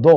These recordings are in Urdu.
2,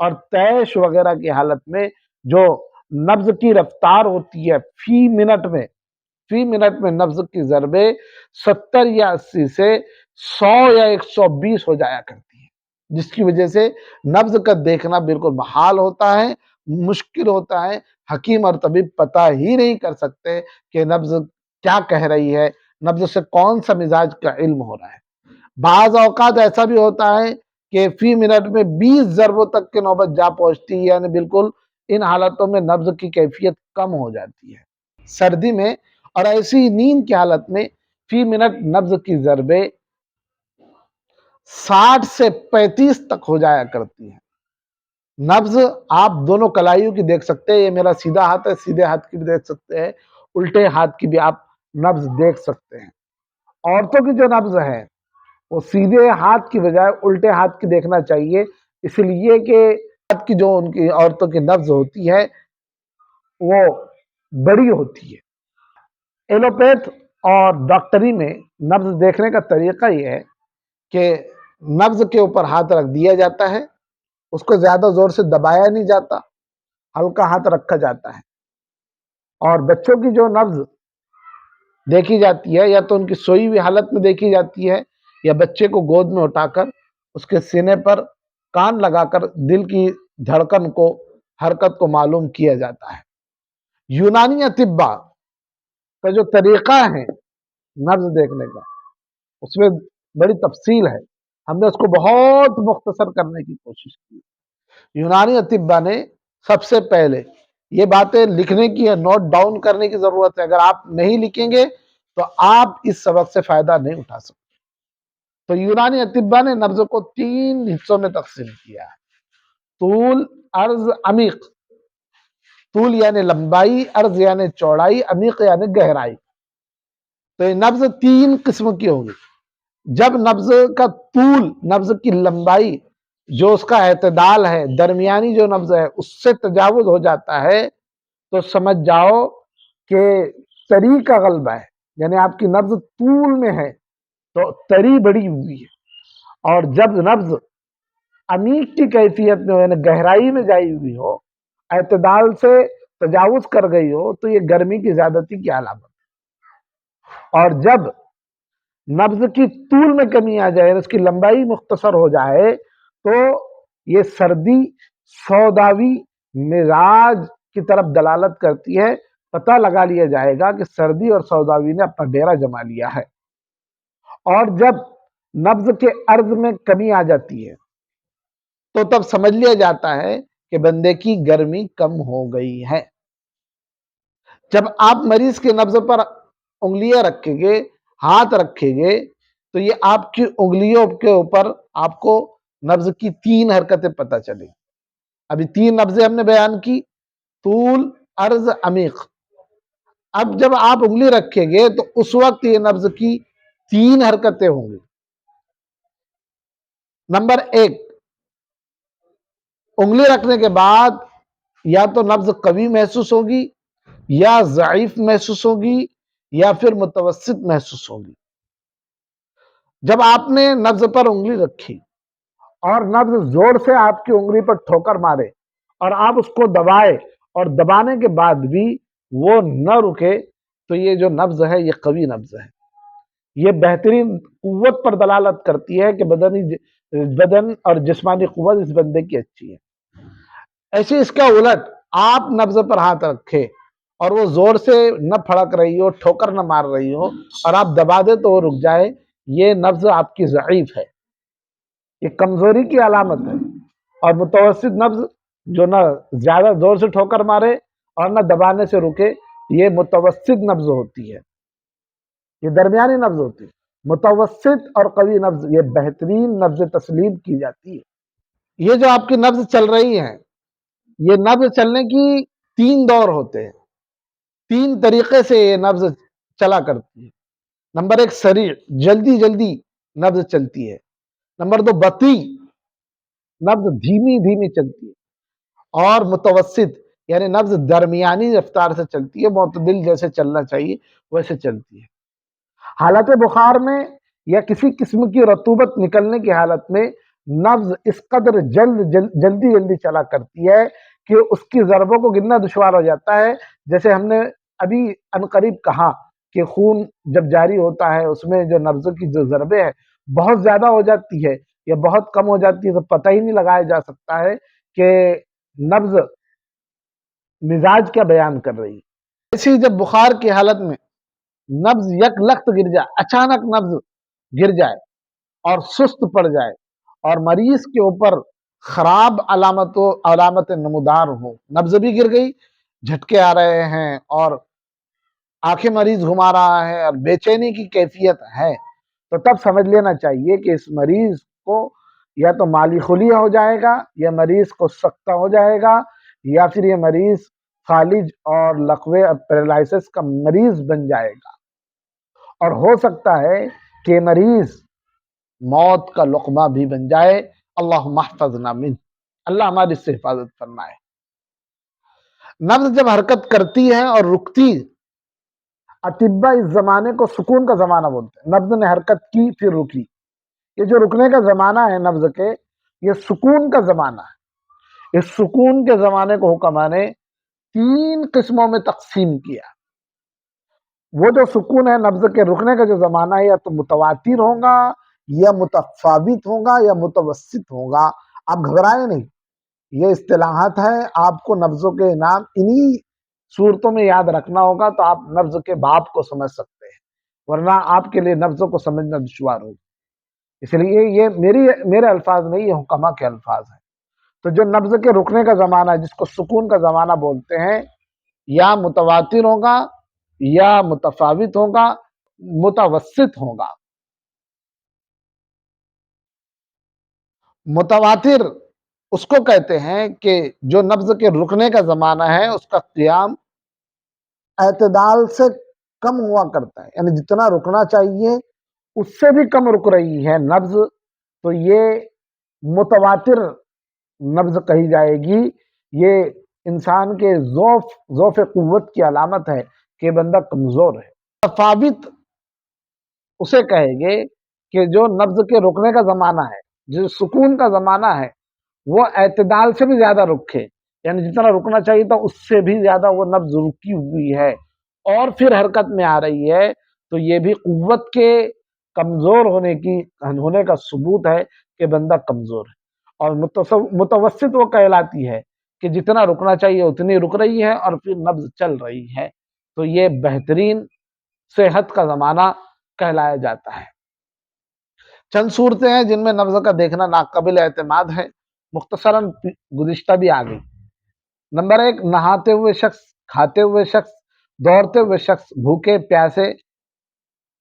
اور تیش وغیرہ کی حالت میں جو نبض کی رفتار ہوتی ہے فی منٹ میں نبض کی ضربیں 70 یا 80 سے 100 یا 120 ہو جایا کرتی ہے، جس کی وجہ سے نبض کا دیکھنا بالکل محال ہوتا ہے، مشکل ہوتا ہے۔ حکیم اور طبیب پتہ ہی نہیں کر سکتے کہ نبض کیا کہہ رہی ہے، نبض سے کون سا مزاج کا علم ہو رہا ہے۔ بعض اوقات ایسا بھی ہوتا ہے کہ فی منٹ میں 20 ضربوں تک کی نوبت جا پہنچتی ہے، یعنی بالکل ان حالتوں میں نبض کی کیفیت کم ہو جاتی ہے۔ سردی میں اور ایسی نیند کی حالت میں فی منٹ نبض کی ضربیں 60 سے 35 تک ہو جایا کرتی ہیں۔ نبض آپ دونوں کلائیوں کی دیکھ سکتے ہیں، یہ میرا سیدھا ہاتھ ہے، سیدھے ہاتھ کی بھی دیکھ سکتے ہیں، الٹے ہاتھ کی بھی آپ نبض دیکھ سکتے ہیں۔ عورتوں کی جو نبض ہے وہ سیدھے ہاتھ کی بجائے الٹے ہاتھ کی دیکھنا چاہیے، اس لیے کہ ہاتھ کی جو ان کی عورتوں کی نبض ہوتی ہے وہ بڑی ہوتی ہے۔ ایلوپیتھ اور ڈاکٹری میں نبض دیکھنے کا طریقہ یہ ہے کہ نبض کے اوپر ہاتھ رکھ دیا جاتا ہے، اس کو زیادہ زور سے دبایا نہیں جاتا، ہلکا ہاتھ رکھا جاتا ہے، اور بچوں کی جو نبض دیکھی جاتی ہے یا تو ان کی سوئی ہوئی حالت میں دیکھی جاتی ہے یا بچے کو گود میں اٹھا کر اس کے سینے پر کان لگا کر دل کی دھڑکن کو حرکت کو معلوم کیا جاتا ہے۔ یونانی اطباء کا جو طریقہ ہے نبض دیکھنے کا اس میں بڑی تفصیل ہے، ہم نے اس کو بہت مختصر کرنے کی کوشش کی۔ یونانی اطباء نے سب سے پہلے یہ باتیں لکھنے کی ہے، نوٹ ڈاؤن کرنے کی ضرورت ہے، اگر آپ نہیں لکھیں گے تو آپ اس سبق سے فائدہ نہیں اٹھا سکتے۔ تو یونانی اطباء نے نبض کو 3 حصوں میں تقسیم کیا ہے: طول، عرض، عمیق۔ طول یعنی لمبائی، عرض یعنی چوڑائی، عمیق یعنی گہرائی۔ تو یہ نبض 3 قسم کی ہوگی۔ جب نبض کا طول، نبض کی لمبائی جو اس کا اعتدال ہے، درمیانی جو نبض ہے اس سے تجاوز ہو جاتا ہے تو سمجھ جاؤ کہ تری کا غلبہ ہے، یعنی آپ کی نبض طول میں ہے تو تری بڑی ہوئی ہے۔ اور جب نبض عمیق کی کیفیت میں ہو، یعنی گہرائی میں جائی ہوئی ہو، اعتدال سے تجاوز کر گئی ہو، تو یہ گرمی کی زیادتی کی علامت ہے۔ اور جب نبض کی طول میں کمی آ جائے، اس کی لمبائی مختصر ہو جائے، تو یہ سردی سوداوی مزاج کی طرف دلالت کرتی ہے۔ پتہ لگا لیا جائے گا کہ سردی اور سوداوی نے اپنا ڈیرا جما لیا ہے۔ اور جب نبض کے عرض میں کمی آ جاتی ہے تو تب سمجھ لیا جاتا ہے کہ بندے کی گرمی کم ہو گئی ہے۔ جب آپ مریض کے نبض پر انگلیاں رکھیں گے، ہاتھ رکھیں گے، تو یہ آپ کی انگلیوں کے اوپر آپ کو نبض کی 3 حرکتیں پتہ چلیں۔ ابھی 3 نبضیں ہم نے بیان کی: طول، عرض، عمیق۔ اب جب آپ انگلی رکھیں گے تو اس وقت یہ نبض کی 3 حرکتیں ہوں گی۔ نمبر 1، انگلی رکھنے کے بعد یا تو نبض قوی محسوس ہوگی یا ضعیف محسوس ہوگی یا پھر متوسط محسوس ہوگی۔ جب آپ نے نبض پر انگلی رکھی اور نبض زور سے آپ کی انگلی پر ٹھوکر مارے اور آپ اس کو دبائے اور دبانے کے بعد بھی وہ نہ رکے، تو یہ جو نبض ہے یہ قوی نبض ہے۔ یہ بہترین قوت پر دلالت کرتی ہے کہ بدن اور جسمانی قوت اس بندے کی اچھی ہے۔ ایسے اس کا الٹ، آپ نبض پر ہاتھ رکھے اور وہ زور سے نہ پھڑک رہی ہو، ٹھوکر نہ مار رہی ہو، اور آپ دبا دے تو وہ رک جائے، یہ نبض آپ کی ضعیف ہے، یہ کمزوری کی علامت ہے۔ اور متوسط نبض جو نہ زیادہ زور سے ٹھوکر مارے اور نہ دبانے سے رکے، یہ متوسط نبض ہوتی ہے، یہ درمیانی نبض ہوتی ہے۔ متوسط اور قوی نبض یہ بہترین نبض تسلیم کی جاتی ہے۔ یہ جو آپ کی نبض چل رہی ہے، یہ نبض چلنے کی 3 دور ہوتے ہیں، 3 طریقے سے یہ نبض چلا کرتی ہے۔ نمبر 1، سریع، جلدی جلدی نبض چلتی ہے۔ نمبر 2، بطیء، نبض دھیمی دھیمی چلتی ہے۔ اور متوسط یعنی نبض درمیانی رفتار سے چلتی ہے، معتدل جیسے چلنا چاہیے ویسے چلتی ہے۔ حالت بخار میں یا کسی قسم کی رطوبت نکلنے کی حالت میں نبض اس قدر جلدی جلدی چلا کرتی ہے کہ اس کی ضربوں کو گننا دشوار ہو جاتا ہے. جیسے ہم نے ابھی عنقریب کہا کہ خون جب جاری ہوتا ہے اس میں جو نبضوں کی جو ضربیں ہیں بہت زیادہ ہو جاتی ہے یا بہت کم ہو جاتی ہے تو پتہ ہی نہیں لگایا جا سکتا ہے کہ نبض مزاج کیا بیان کر رہی ہے. ایسی جب بخار کی حالت میں نبض یک لخت گر جائے، اچانک نبض گر جائے اور سست پڑ جائے اور مریض کے اوپر خراب علامت نمودار ہو، نبض بھی گر گئی، جھٹکے آ رہے ہیں اور آنکھیں مریض گھما رہا ہے اور بے چینی کی کیفیت ہے، تو تب سمجھ لینا چاہیے کہ اس مریض کو یا تو مالی خلیہ ہو جائے گا یا مریض کو سکتہ ہو جائے گا یا پھر یہ مریض فالج اور لقوے اور پیرالائسس کا مریض بن جائے گا اور ہو سکتا ہے کہ مریض موت کا لقمہ بھی بن جائے. اللہم احفظنا من، اللہ ہماری اس سے حفاظت فرمائے. نبض جب حرکت کرتی ہے اور رکتی، اطباء اس زمانے کو سکون کا زمانہ بولتے ہیں. نبض نے حرکت کی پھر رکی، یہ جو رکنے کا زمانہ ہے نبض کے، یہ سکون کا زمانہ ہے. اس سکون کے زمانے کو حکماں نے 3 قسموں میں تقسیم کیا. وہ جو سکون ہے نبض کے رکنے کا جو زمانہ ہے یا تو متواتر ہوگا یا متفاوت ہوگا یا متوسط ہوگا. آپ گھبرائیں نہیں، یہ اصطلاحات ہیں، آپ کو نبضوں کے نام انہی صورتوں میں یاد رکھنا ہوگا تو آپ نبض کے باب کو سمجھ سکتے ہیں، ورنہ آپ کے لیے نبضوں کو سمجھنا دشوار ہوگا. اس لیے یہ میرے الفاظ نہیں، یہ حکماء کے الفاظ ہیں. تو جو نبض کے رکنے کا زمانہ ہے جس کو سکون کا زمانہ بولتے ہیں، یا متواتر ہوگا یا متفاوت ہوگا، متوسط ہوگا. متواتر اس کو کہتے ہیں کہ جو نبض کے رکنے کا زمانہ ہے اس کا قیام اعتدال سے کم ہوا کرتا ہے، یعنی جتنا رکنا چاہیے اس سے بھی کم رک رہی ہے نبض، تو یہ متواتر نبض کہی جائے گی. یہ انسان کے ضعف قوت کی علامت ہے کہ بندہ کمزور ہے. متفاوت اسے کہیں گے کہ جو نبض کے رکنے کا زمانہ ہے، جو سکون کا زمانہ ہے، وہ اعتدال سے بھی زیادہ رکھے، یعنی جتنا رکنا چاہیے تھا اس سے بھی زیادہ وہ نبض رکی ہوئی ہے اور پھر حرکت میں آ رہی ہے، تو یہ بھی قوت کے کمزور ہونے کا ثبوت ہے کہ بندہ کمزور ہے. اور متوسط وہ کہلاتی ہے کہ جتنا رکنا چاہیے اتنی رک رہی ہے اور پھر نبض چل رہی ہے، تو یہ بہترین صحت کا زمانہ کہلایا جاتا ہے. چند صورتیں ہیں جن میں نبض کا دیکھنا ناقابل اعتماد ہے، مختصراً گزشتہ بھی آ گئی. نمبر 1، نہاتے ہوئے شخص، کھاتے ہوئے شخص، دوڑتے ہوئے شخص، بھوکے پیاسے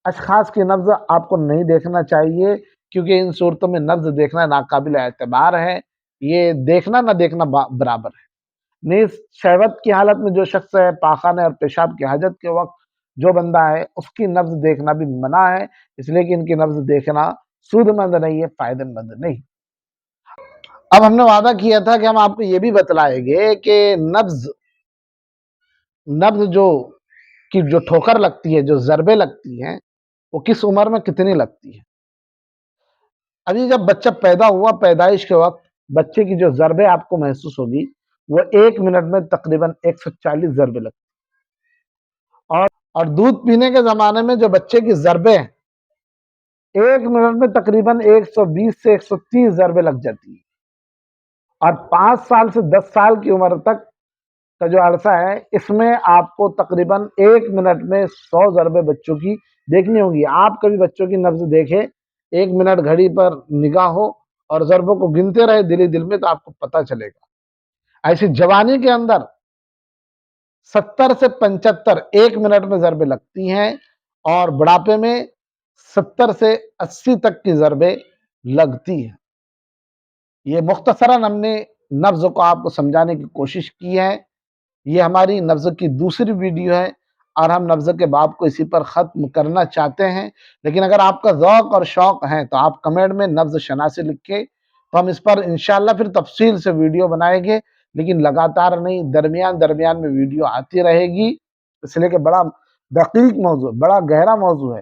اشخاص کی نبض آپ کو نہیں دیکھنا چاہیے، کیونکہ ان صورتوں میں نبض دیکھنا ناقابل اعتبار ہے. یہ دیکھنا نہ دیکھنا برابر ہے. نیز شہوت کی حالت میں جو شخص ہے، پاخانے اور پیشاب کی حاجت کے وقت جو بندہ ہے، اس کی نبض دیکھنا بھی منع ہے، اس لیے کہ ان کی نبض دیکھنا سود مند نہیں ہے، فائدہ مند نہیں. اب ہم نے وعدہ کیا تھا کہ ہم آپ کو یہ بھی بتلائیں گے کہ نبض جو ٹھوکر لگتی ہے، جو ضربیں لگتی ہیں، وہ کس عمر میں کتنی لگتی ہے. ابھی جب بچہ پیدا ہوا، پیدائش کے وقت بچے کی جو ضربیں آپ کو محسوس ہوگی وہ 1 منٹ میں تقریباً 140 ضربیں لگتی ہیں. اور دودھ پینے کے زمانے میں جو بچے کی ضربیں 1 منٹ میں تقریباً 120 سے 130 ضربیں لگ جاتی ہیں. اور 5 سال سے 10 سال کی عمر تک کا جو عرصہ ہے، اس میں آپ کو تقریباً 1 منٹ میں 100 ضربیں بچوں کی دیکھنی ہوگی. آپ کبھی بچوں کی نبض دیکھیں، 1 منٹ گھڑی پر نگاہ ہو اور ضربوں کو گنتے رہے دل میں، تو آپ کو پتہ چلے گا. ایسی جوانی کے اندر 70 سے 75 1 منٹ میں ضربیں لگتی ہیں اور بڑھاپے میں 70 سے 80 تک کی ضربیں لگتی ہیں. یہ مختصراً ہم نے نبض کو آپ کو سمجھانے کی کوشش کی ہے. یہ ہماری نبض کی دوسری ویڈیو ہے اور ہم نبض کے باب کو اسی پر ختم کرنا چاہتے ہیں. لیکن اگر آپ کا ذوق اور شوق ہے تو آپ کمنٹ میں نبض شناسی لکھیں، تو ہم اس پر انشاءاللہ پھر تفصیل سے ویڈیو بنائیں گے، لیکن لگاتار نہیں، درمیان میں ویڈیو آتی رہے گی، اس لیے کہ بڑا دقیق موضوع، بڑا گہرا موضوع ہے.